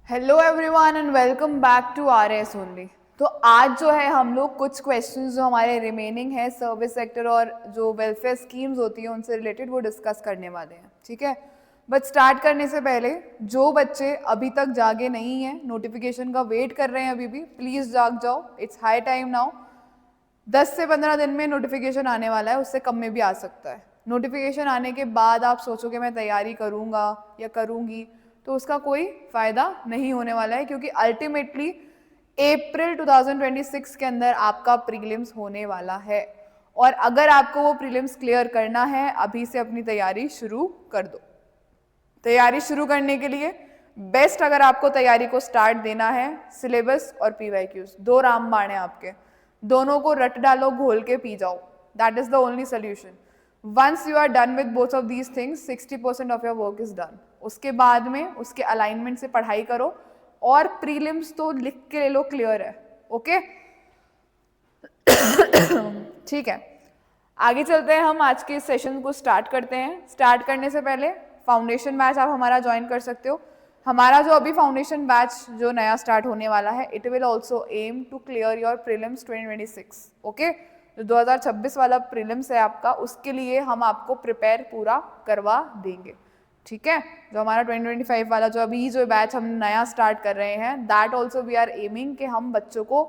Hello everyone and welcome back to R S only. तो आज जो है हम लोग कुछ क्वेश्चंस जो हमारे रिमेनिंग है सर्विस सेक्टर और जो वेलफेयर स्कीम्स होती हैं उनसे रिलेटेड वो डिस्कस करने वाले हैं, ठीक है। बट स्टार्ट करने से पहले जो बच्चे अभी तक जागे नहीं हैं, नोटिफिकेशन का वेट कर रहे हैं अभी भी, प्लीज़ जाग जाओ, इट्स हाई टाइम नाउ। 10 से 15 दिन में नोटिफिकेशन आने वाला है, उससे कम में भी आ सकता है। नोटिफिकेशन आने के बाद आप सोचोगे मैं तैयारी करूँगा या करूँगी, तो उसका कोई फ़ायदा नहीं होने वाला है, क्योंकि अल्टीमेटली अप्रैल 2026 के अंदर आपका प्रीलिम्स होने वाला है। और अगर आपको वो प्रीलिम्स क्लियर करना है, अभी से अपनी तैयारी शुरू कर दो। तैयारी शुरू करने के लिए बेस्ट, अगर आपको तैयारी को स्टार्ट देना है, सिलेबस और पीवाईक्यूज दो रामबाण है आपके, दोनों को रट डालो, घोल के पी जाओ। That is the only solution. Once you are done with both of these things, 60% of your work is done. उसके बाद में उसके अलाइनमेंट से पढ़ाई करो और प्रीलिम्स तो लिख के ले लो, क्लियर है, ओके। ठीक है, आगे चलते हैं, हम आज के इस सेशन को स्टार्ट करते हैं। स्टार्ट करने से पहले फाउंडेशन बैच आप हमारा ज्वाइन कर सकते हो। हमारा जो अभी फाउंडेशन बैच जो नया स्टार्ट होने वाला है, it will also aim to clear your prelims 2026, okay. जो 2026 वाला प्रीलिम्स है आपका, उसके लिए हम आपको प्रिपेयर पूरा करवा देंगे, ठीक है। जो हमारा 2025 वाला जो अभी जो बैच हम नया स्टार्ट कर रहे हैं, that also we are aiming कि हम बच्चों को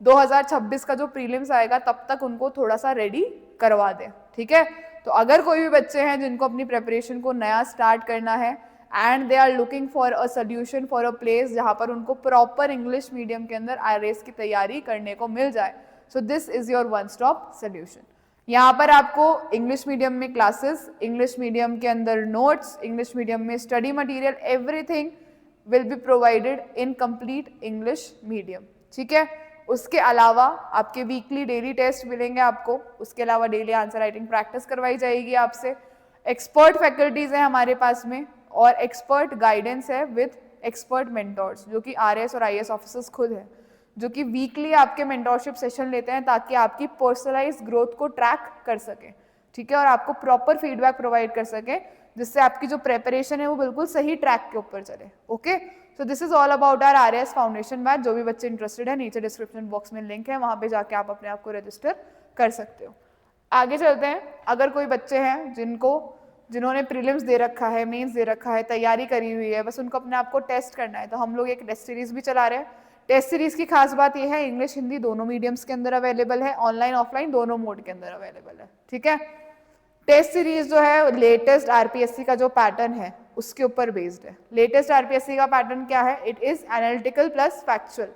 2026 का जो प्रीलिम्स आएगा तब तक उनको थोड़ा सा रेडी करवा दें, ठीक है। तो अगर कोई भी बच्चे हैं जिनको अपनी प्रेपरेशन को नया स्टार्ट करना है and they are looking for a solution for a place जहाँ पर उनको प्रॉपर इंग्लिश मीडियम के अंदर IRAS की तैयारी करने को मिल जाए, सो this is your one stop solution. यहाँ पर आपको इंग्लिश मीडियम में क्लासेस, इंग्लिश मीडियम के अंदर नोट्स, इंग्लिश मीडियम में study material, everything will be provided in complete English medium, ठीक है। उसके अलावा आपके वीकली डेली टेस्ट मिलेंगे आपको, उसके अलावा डेली आंसर राइटिंग प्रैक्टिस करवाई जाएगी आपसे। एक्सपर्ट फैकल्टीज है हमारे पास में और एक्सपर्ट गाइडेंस है विद एक्सपर्ट मेंटोर्स, जो कि RAS और IAS ऑफिसर्स खुद हैं, जो कि वीकली आपके मेंटोरशिप सेशन लेते हैं ताकि आपकी पर्सनलाइज ग्रोथ को ट्रैक कर सके, ठीक है, और आपको प्रॉपर फीडबैक प्रोवाइड कर सके, जिससे आपकी जो प्रेपरेशन है वो बिल्कुल सही ट्रैक के ऊपर चले, okay. So this is all about our RAS foundation batch. जो भी बच्चे इंटरेस्टेड है, नीचे डिस्क्रिप्शन बॉक्स में लिंक है, वहां पे जाके आप अपने आप को रजिस्टर कर सकते हो। आगे चलते हैं। अगर कोई बच्चे हैं जिन्होंने प्रीलिम्स दे रखा है, मेंस दे रखा है, तैयारी करी हुई है, बस उनको अपने आप को टेस्ट करना है, तो हम लोग एक टेस्ट सीरीज भी चला रहे हैं। टेस्ट सीरीज की खास बात यह है, इंग्लिश हिंदी दोनों मीडियम्स के अंदर अवेलेबल है, ऑनलाइन ऑफलाइन दोनों मोड के अंदर अवेलेबल है, ठीक है। टेस्ट सीरीज जो है लेटेस्ट RPSC का जो पैटर्न है उसके ऊपर बेस्ड है। लेटेस्ट RPSC का पैटर्न क्या है? It is analytical plus factual.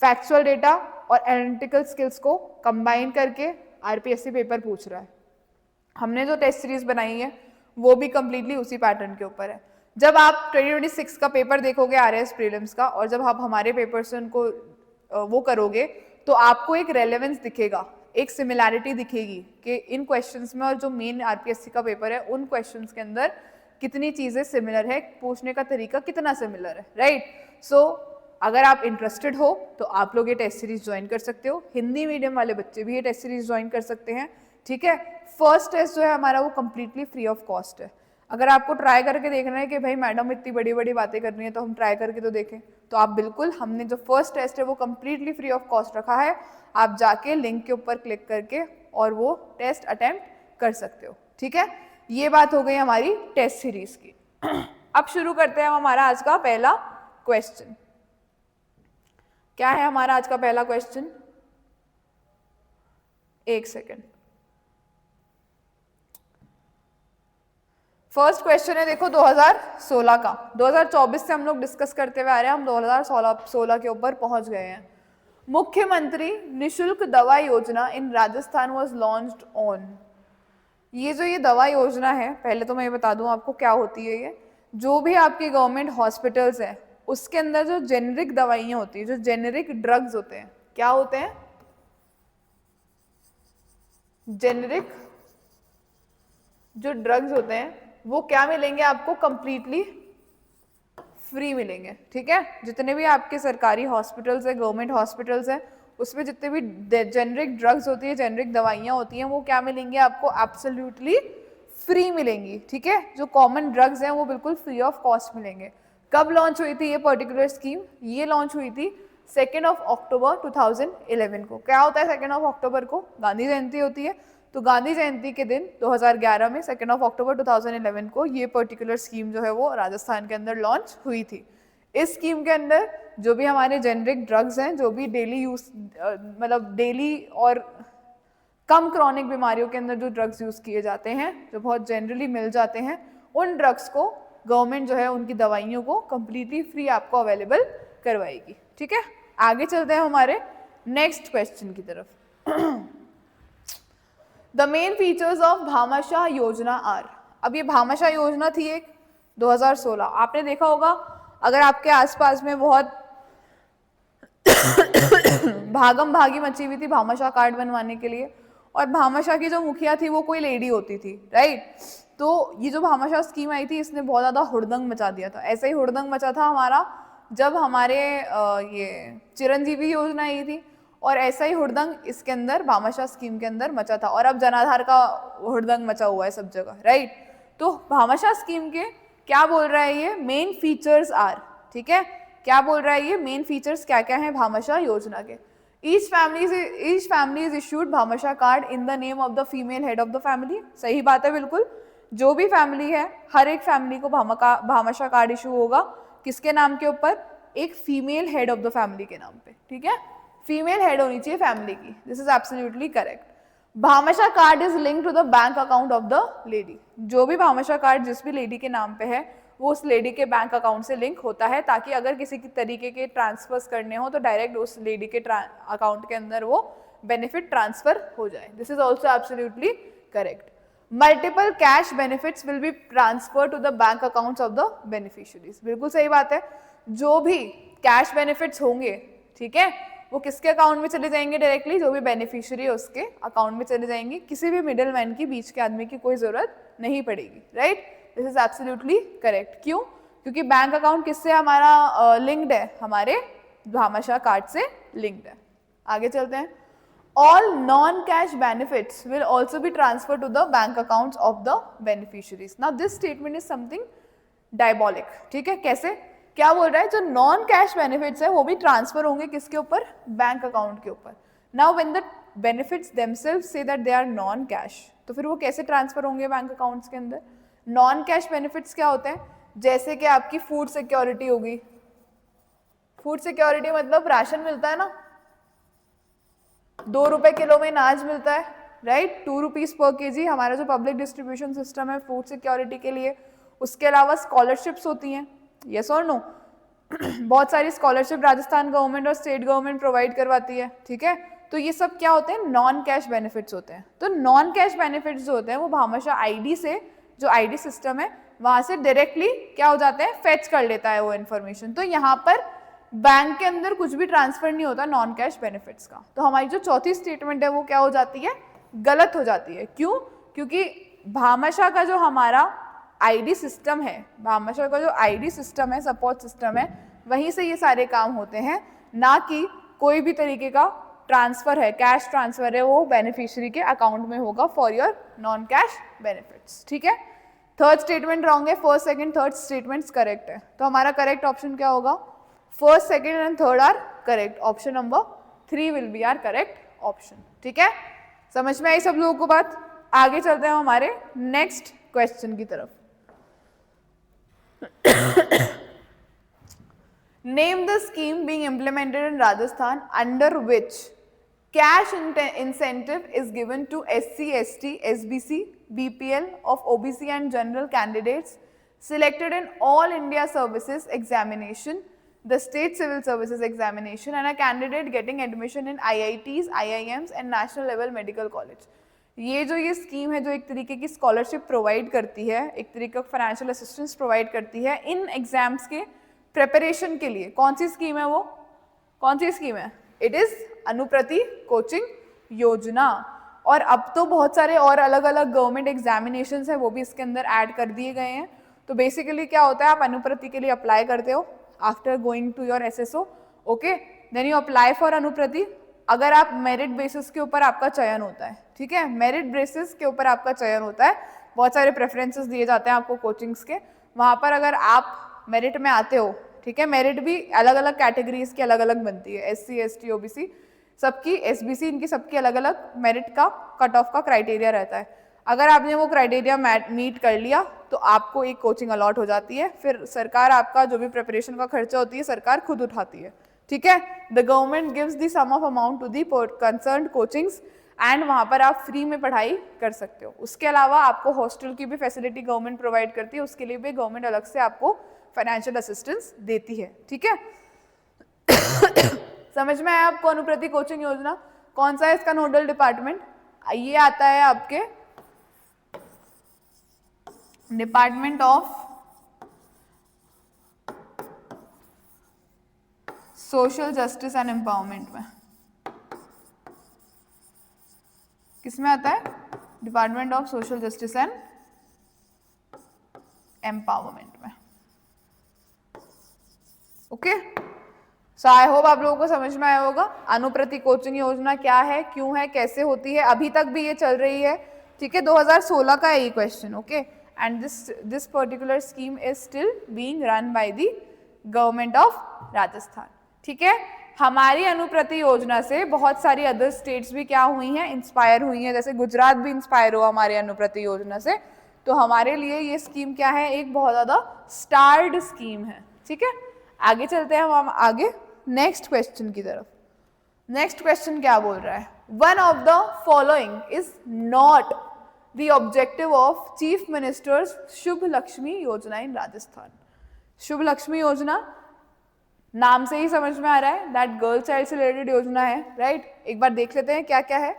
Factual data और एनालिटिकल स्किल्स को कंबाइन करके RPSC पेपर पूछ रहा है। हमने जो टेस्ट सीरीज बनाई है वो भी कंप्लीटली उसी पैटर्न के ऊपर है। जब आप 2026 का पेपर देखोगे RAS प्रीलिम्स का, और जब आप हमारे पेपर से उनको वो करोगे, तो आपको एक रेलेवेंस दिखेगा, एक सिमिलैरिटी दिखेगी कि इन क्वेश्चंस में और जो मेन RPSC का पेपर है उन क्वेश्चंस के अंदर कितनी चीजें सिमिलर है, पूछने का तरीका कितना सिमिलर है, राइट। सो अगर आप इंटरेस्टेड हो तो आप लोग ये टेस्ट सीरीज ज्वाइन कर सकते हो। हिंदी मीडियम वाले बच्चे भी ये टेस्ट सीरीज ज्वाइन कर सकते हैं, ठीक है। फर्स्ट टेस्ट जो है हमारा वो कम्प्लीटली फ्री ऑफ कॉस्ट है। अगर आपको ट्राई करके देखना है कि भाई मैडम इतनी बड़ी बड़ी बातें कर रही है तो हम ट्राई करके तो देखें, तो आप बिल्कुल, हमने जो फर्स्ट टेस्ट है वो कम्प्लीटली फ्री ऑफ कॉस्ट रखा है। आप जाके लिंक के ऊपर क्लिक करके और वो टेस्ट अटेम्प्ट कर सकते हो, ठीक है। ये बात हो गई हमारी टेस्ट सीरीज की। अब शुरू करते हैं हमारा आज का पहला क्वेश्चन। क्या है हमारा आज का पहला क्वेश्चन? एक सेकेंड। फर्स्ट क्वेश्चन है, देखो 2016 का। 2024 से हम लोग डिस्कस करते हुए आ रहे हैं, हम 2016 के ऊपर पहुंच गए हैं। मुख्यमंत्री निशुल्क दवा योजना in Rajasthan was launched on. ये दवा योजना है, पहले तो मैं ये बता दूं आपको क्या होती है ये। जो भी आपके गवर्नमेंट हॉस्पिटल्स हैं उसके अंदर जो जेनेरिक दवाइयां होती है, जो जेनेरिक ड्रग्स होते हैं, क्या होते हैं? जेनेरिक जो ड्रग्स होते हैं वो क्या मिलेंगे आपको? कंप्लीटली फ्री मिलेंगे, ठीक है। जितने भी आपके सरकारी हॉस्पिटल्स है, गवर्नमेंट हॉस्पिटल्स है, उसमें जितने भी जेनेरिक ड्रग्स होती है, जेनेरिक दवाइयाँ होती हैं, वो क्या मिलेंगी आपको? एब्सोल्युटली फ्री मिलेंगी, ठीक है। जो कॉमन ड्रग्स हैं वो बिल्कुल फ्री ऑफ कॉस्ट मिलेंगे। कब लॉन्च हुई थी ये पर्टिकुलर स्कीम? ये लॉन्च हुई थी 2 अक्टूबर 2011 को। क्या होता है 2 अक्टूबर को? गांधी जयंती होती है। तो गांधी जयंती के दिन 2011 में 2 अक्टूबर 2011 को ये पर्टिकुलर स्कीम जो है वो राजस्थान के अंदर लॉन्च हुई थी। इस स्कीम के अंदर जो भी हमारे जेनरिक ड्रग्स हैं, जो भी डेली यूज मतलब डेली और कम क्रॉनिक बीमारियों के अंदर जो ड्रग्स यूज किए जाते हैं, जो बहुत जनरली मिल जाते हैं, उन ड्रग्स को गवर्नमेंट जो है उनकी दवाइयों को कम्प्लीटली फ्री आपको अवेलेबल करवाएगी। ठीक है, आगे चलते हैं हमारे नेक्स्ट क्वेश्चन की तरफ। The main features of Bhamashah योजना आर। अब ये भामाशाह योजना थी एक 2016। आपने देखा होगा अगर आपके आसपास में बहुत भागम भागी मची हुई थी भामाशाह कार्ड बनवाने के लिए, और भामाशाह की जो मुखिया थी वो कोई लेडी होती थी, राइट। तो ये जो भामाशाह स्कीम आई थी इसने बहुत ज़्यादा हुड़दंग मचा दिया था। ऐसा ही हुड़दंग मचा था हमारा जब हमारे ये चिरंजीवी योजना आई थी, और ऐसा ही हुड़दंग इसके अंदर भामाशाह स्कीम के अंदर मचा था, और अब जनाधार का हुड़दंग मचा हुआ है सब जगह, राइट। तो भामाशाह स्कीम के क्या बोल रहा है ये? मेन फीचर्स आर, ठीक है, क्या बोल रहा है ये? मेन फीचर्स क्या क्या हैं भामाशाह योजना के? Each family is issued Bhamashah card in the name of the female head of the family। सही बात है बिल्कुल। जो भी फैमिली है हर एक फैमिली को भामाशाह कार्ड इशू होगा किसके नाम के ऊपर? एक female head of the family के नाम पे, ठीक है। फीमेल हेड होनी चाहिए फैमिली की। This is absolutely correct. Bhamashah card is link to the bank account of the lady. जो भी भामाशाह कार्ड जिस भी लेडी के नाम पे है वो उस लेडी के बैंक अकाउंट से लिंक होता है, ताकि अगर किसी की तरीके के ट्रांसफर्स करने हो तो डायरेक्ट उस लेडी के अकाउंट के अंदर वो बेनिफिट ट्रांसफर हो जाए। This is also absolutely correct. Multiple cash benefits will be transfer to the bank accounts of the beneficiaries. बिल्कुल सही बात है। जो भी कैश बेनिफिट्स होंगे, ठीक है, वो किसके अकाउंट में चले जाएंगे? डायरेक्टली जो भी बेनिफिशियरी है उसके अकाउंट में चले जाएंगे। किसी भी मिडिल मैन की, बीच के आदमी की कोई जरूरत नहीं पड़ेगी, right. This is absolutely correct. क्यों? क्योंकि बैंक अकाउंट किससे हमारा लिंक्ड है? हमारे भामाशाह कार्ड से लिंक्ड है। आगे चलते हैं। All non cash benefits will also be transfer to the bank accounts of the beneficiaries. Now this statement is something diabolic, ठीक है। कैसे? क्या बोल रहा है? जो नॉन कैश बेनिफिट्स है वो भी ट्रांसफर होंगे किसके ऊपर? बैंक अकाउंट के ऊपर। Now when the benefits themselves say that they are non cash, तो फिर वो कैसे ट्रांसफर होंगे बैंक अकाउंट्स के अंदर? नॉन कैश बेनिफिट्स क्या होते हैं? जैसे कि आपकी फूड सिक्योरिटी होगी। फूड सिक्योरिटी मतलब राशन मिलता है ना, 2 रुपए किलो में अनाज मिलता है, राइट, 2 रुपीज पर केजी। हमारा जो पब्लिक डिस्ट्रीब्यूशन सिस्टम है फूड सिक्योरिटी के लिए, उसके अलावा स्कॉलरशिप्स होती हैं, यस और नो। बहुत सारी स्कॉलरशिप राजस्थान गवर्नमेंट और स्टेट गवर्नमेंट प्रोवाइड करवाती है, ठीक है। तो ये सब क्या होते हैं? नॉन कैश बेनिफिट्स होते हैं। तो नॉन कैश बेनिफिट्स जो होते हैं वो भामाशाह आईडी से, जो आईडी सिस्टम है वहां से डायरेक्टली क्या हो जाते हैं? फेच कर लेता है वो इन्फॉर्मेशन। तो यहाँ पर बैंक के अंदर कुछ भी ट्रांसफर नहीं होता नॉन कैश बेनिफिट्स का। तो हमारी जो चौथी स्टेटमेंट है वो क्या हो जाती है? गलत हो जाती है। क्यों? क्योंकि भामाशाह का जो हमारा आईडी सिस्टम है, भामाशाह का जो आईडी सिस्टम है, सपोर्ट सिस्टम है, वहीं से ये सारे काम होते हैं, ना कि कोई भी तरीके का ट्रांसफर है, कैश ट्रांसफर है, वो बेनिफिशियरी के अकाउंट में होगा for your non cash benefits, ठीक है। थर्ड स्टेटमेंट रॉन्ग है, first second third statements correct है। तो हमारा करेक्ट ऑप्शन क्या होगा? First second and third are correct. Option number 3 will be our correct option, ठीक है। समझ में आई सब लोगों को बात? आगे चलते हैं हमारे नेक्स्ट क्वेश्चन की तरफ। Name the scheme being implemented in Rajasthan under which cash incentive is given to SC, ST, SBC, BPL of OBC and general candidates selected in all India services examination, the state civil services examination, and a candidate getting admission in IITs, IIMs and national level medical college। ये जो ये scheme है जो एक तरीके की scholarship provide करती है, एक तरीके का फाइनेंशियल असिस्टेंस प्रोवाइड करती है इन एग्जाम्स के प्रिपरेशन के लिए। कौन सी स्कीम है वो? कौन सी स्कीम है? इट इज अनुप्रति कोचिंग योजना। और अब तो बहुत सारे और अलग अलग गवर्नमेंट एग्जामिनेशंस हैं वो भी इसके अंदर ऐड कर दिए गए हैं। तो बेसिकली क्या होता है, आप अनुप्रति के लिए अप्लाई करते हो after going to your SSO, okay, then you apply for Anuprati. अगर आप मेरिट बेसिस के ऊपर आपका चयन होता है, ठीक है, मेरिट बेसिस के ऊपर आपका चयन होता है, बहुत सारे प्रेफरेंसेस दिए जाते हैं आपको कोचिंग्स के, वहाँ पर अगर आप मेरिट में आते हो, ठीक है, मेरिट भी अलग अलग कैटेगरीज की अलग अलग बनती है, SC ST OBC सबकी, SBC इनकी सबकी अलग अलग मेरिट का कट ऑफ का क्राइटेरिया रहता है। अगर आपने वो क्राइटेरिया मीट कर लिया तो आपको एक कोचिंग अलॉट हो जाती है, फिर सरकार आपका जो भी प्रिपरेशन का खर्चा होती है सरकार खुद उठाती है, ठीक है। The government gives the sum of amount to the concerned coachings and वहाँ पर आप फ्री में पढ़ाई कर सकते हो। उसके अलावा आपको हॉस्टल की भी फैसिलिटी गवर्नमेंट प्रोवाइड करती है, उसके लिए भी गवर्नमेंट अलग से आपको फाइनेंशियल असिस्टेंस देती है, ठीक है। समझ में आया आपको अनुप्रति कोचिंग योजना? कौन सा है इसका नोडल डिपार्टमेंट? ये आता है आपके department of social justice and empowerment में। किसमें आता है? Department of social justice and empowerment में। ओके, सो आई होप आप लोगों को समझ में आया होगा अनुप्रति कोचिंग योजना क्या है, क्यों है, कैसे होती है। अभी तक भी ये चल रही है, ठीक है। 2016 का है ये question, okay, and this particular scheme is still being run by the government of Rajasthan, ठीक है। हमारी अनुप्रति योजना से बहुत सारी अदर स्टेट्स भी क्या हुई हैं, इंस्पायर हुई हैं, जैसे गुजरात भी इंस्पायर हुआ हमारी अनुप्रति योजना से। तो हमारे लिए ये स्कीम क्या है, एक बहुत ज़्यादा स्टार्ड स्कीम है, ठीक है। आगे चलते हैं हम आगे नेक्स्ट क्वेश्चन की तरफ। नेक्स्ट क्वेश्चन क्या बोल रहा है? One of the following is not the objective of chief ministers Shubh Lakshmi Yojana in Rajasthan. शुभ लक्ष्मी योजना नाम से ही समझ में आ रहा है दैट गर्ल चाइल्ड से रिलेटेड योजना है, राइट। एक बार देख लेते हैं क्या क्या है।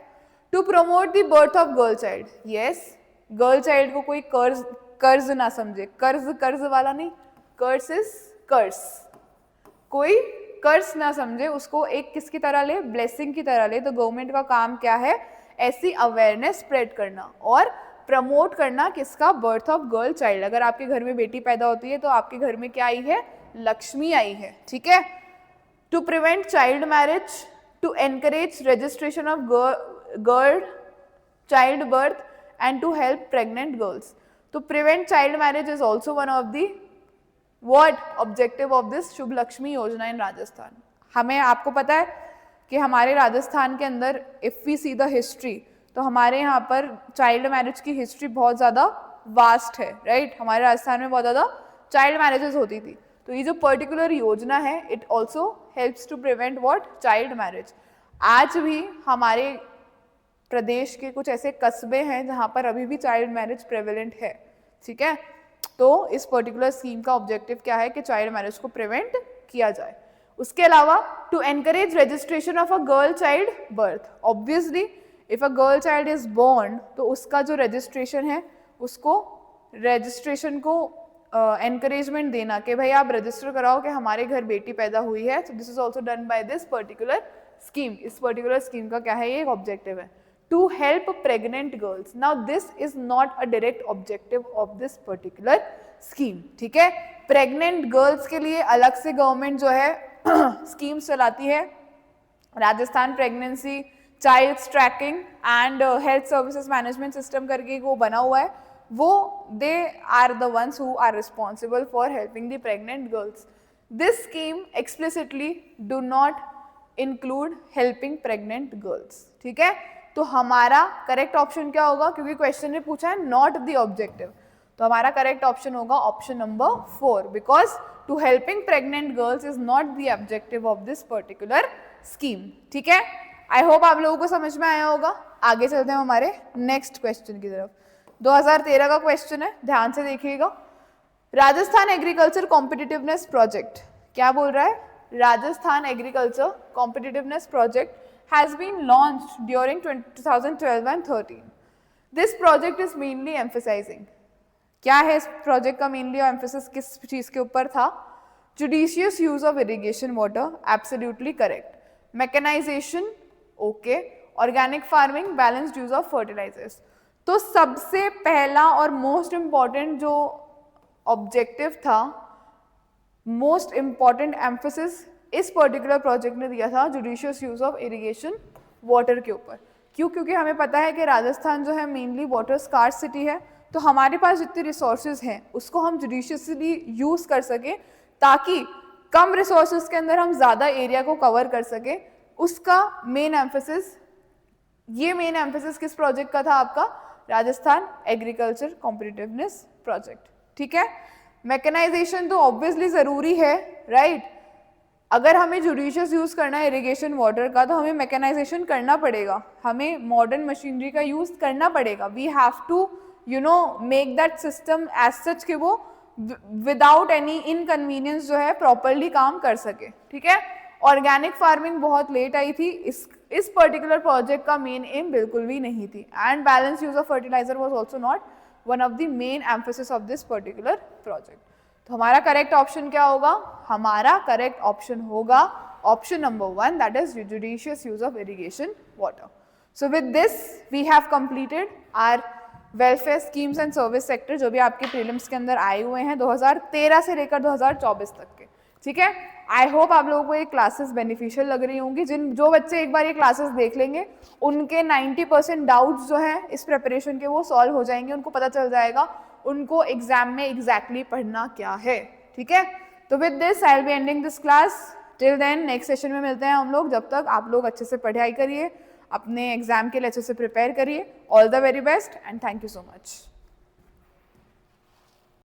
To promote the birth of girl child, yes, girl child को कोई कर्ज ना समझे, कर्ज वाला नहीं, कर्ज इज कर्ज, कोई कर्ज ना समझे, उसको एक किसकी तरह ले, ब्लेसिंग की तरह ले। तो गवर्नमेंट का काम क्या है, ऐसी अवेयरनेस स्प्रेड करना और प्रमोट करना किसका, बर्थ ऑफ गर्ल चाइल्ड। अगर आपके घर में बेटी पैदा होती है तो आपके घर में क्या आई है, लक्ष्मी आई है, ठीक है। To prevent child marriage, to encourage registration of girl child birth and to help pregnant girls. तो prevent child marriage is also one of the what objective of this Shubh Lakshmi Yojana in Rajasthan. हमें आपको पता है कि हमारे राजस्थान के अंदर if we see the history, तो हमारे यहाँ पर चाइल्ड मैरिज की हिस्ट्री बहुत ज़्यादा वास्ट है, राइट। हमारे राजस्थान में बहुत ज़्यादा चाइल्ड मैरिजेस होती थी। तो ये जो पर्टिकुलर योजना है it also helps to prevent what, child marriage. आज भी हमारे प्रदेश के कुछ ऐसे कस्बे हैं जहाँ पर अभी भी चाइल्ड मैरिज प्रेवलेंट है, ठीक है। तो इस पर्टिकुलर स्कीम का ऑब्जेक्टिव क्या है कि चाइल्ड मैरिज को प्रिवेंट किया जाए। उसके अलावा to encourage registration of a girl child birth, obviously if a girl child is born तो उसका जो रजिस्ट्रेशन है उसको रजिस्ट्रेशन को एनकरेजमेंट देना कि भाई आप रजिस्टर कराओ कि हमारे घर बेटी पैदा हुई है। So this is also done by this particular scheme. इस पर्टिकुलर स्कीम का क्या है, ये एक ऑब्जेक्टिव है, to help pregnant girls. Now this is not a direct objective of this particular scheme, ठीक है। प्रेग्नेंट गर्ल्स के लिए अलग से गवर्नमेंट जो है स्कीम्स चलाती है, Rajasthan pregnancy child tracking and health services management system करके वो बना हुआ है। वो they are the ones who are responsible for helping the pregnant girls. This scheme explicitly do not include helping pregnant girls, ठीक है। तो हमारा करेक्ट ऑप्शन क्या होगा, क्योंकि क्वेश्चन ने पूछा है नॉट द ऑब्जेक्टिव, तो हमारा करेक्ट ऑप्शन होगा option number 4, because to helping pregnant girls is not the objective of this particular scheme, ठीक है। आई होप आप लोगों को समझ में आया होगा। आगे चलते हैं हमारे नेक्स्ट क्वेश्चन की तरफ। 2013 का क्वेश्चन है, ध्यान से देखिएगा। राजस्थान एग्रीकल्चर कॉम्पिटिटिवनेस प्रोजेक्ट क्या बोल रहा है, Rajasthan agriculture competitiveness project has been launched during 2012 and 13. This project is mainly emphasizing, क्या है इस प्रोजेक्ट का मेनली एम्फेसिस किस चीज के ऊपर था, judicious use of irrigation water, absolutely correct, mechanization, okay, organic farming, balanced use of fertilizers। तो सबसे पहला और मोस्ट इम्पॉर्टेंट जो ऑब्जेक्टिव था, मोस्ट इम्पॉर्टेंट एम्फेसिस इस पर्टिकुलर प्रोजेक्ट ने दिया था judicious use of irrigation water के ऊपर। क्यों, क्योंकि हमें पता है कि राजस्थान जो है मेनली वाटर स्कार्स सिटी है, तो हमारे पास जितने रिसोर्सेज हैं उसको हम जुडिशियसली यूज़ कर सकें ताकि कम रिसोर्सेज के अंदर हम ज़्यादा एरिया को कवर कर सकें। उसका मेन एम्फेसिस, ये मेन एम्फेसिस किस प्रोजेक्ट का था आपका? Rajasthan agriculture competitiveness project. ठीक है, मैकेनाइजेशन तो ऑब्वियसली ज़रूरी है, राइट? अगर हमें जुडिशियस यूज़ करना है इरिगेशन वाटर का तो हमें मैकेनाइजेशन करना पड़ेगा, हमें मॉडर्न मशीनरी का यूज़ करना पड़ेगा। We have to make that system as such कि वो विदाउट एनी इनकन्वीनियंस जो है प्रॉपरली काम कर सके। ठीक है, ऑर्गेनिक फार्मिंग बहुत लेट आई थी, इस पर्टिकुलर प्रोजेक्ट का मेन एम बिल्कुल भी नहीं थी। And balance use of fertiliser was also not one of the main emphasis of this particular project. तो हमारा करेक्ट ऑप्शन क्या होगा? हमारा करेक्ट ऑप्शन होगा option number 1, that is judicious use of irrigation water. So with this we have completed our welfare schemes and service sector, जो भी आपके prelims के अंदर आए हुए हैं 2013 से लेकर 2024 तक के। ठीक है, आई होप आप लोगों को ये क्लासेस बेनिफिशियल लग रही होंगी। जो बच्चे एक बार ये क्लासेस देख लेंगे उनके 90% डाउट्स जो हैं इस प्रिपरेशन के वो सॉल्व हो जाएंगे, उनको पता चल जाएगा उनको एग्जाम में एग्जैक्टली पढ़ना क्या है। ठीक है, तो with this I will be ending this class. Till then next session में मिलते हैं हम लोग। जब तक आप लोग अच्छे से पढ़ाई करिए, अपने एग्जाम के लिए अच्छे से प्रिपेयर करिए। All the very best and thank you so much.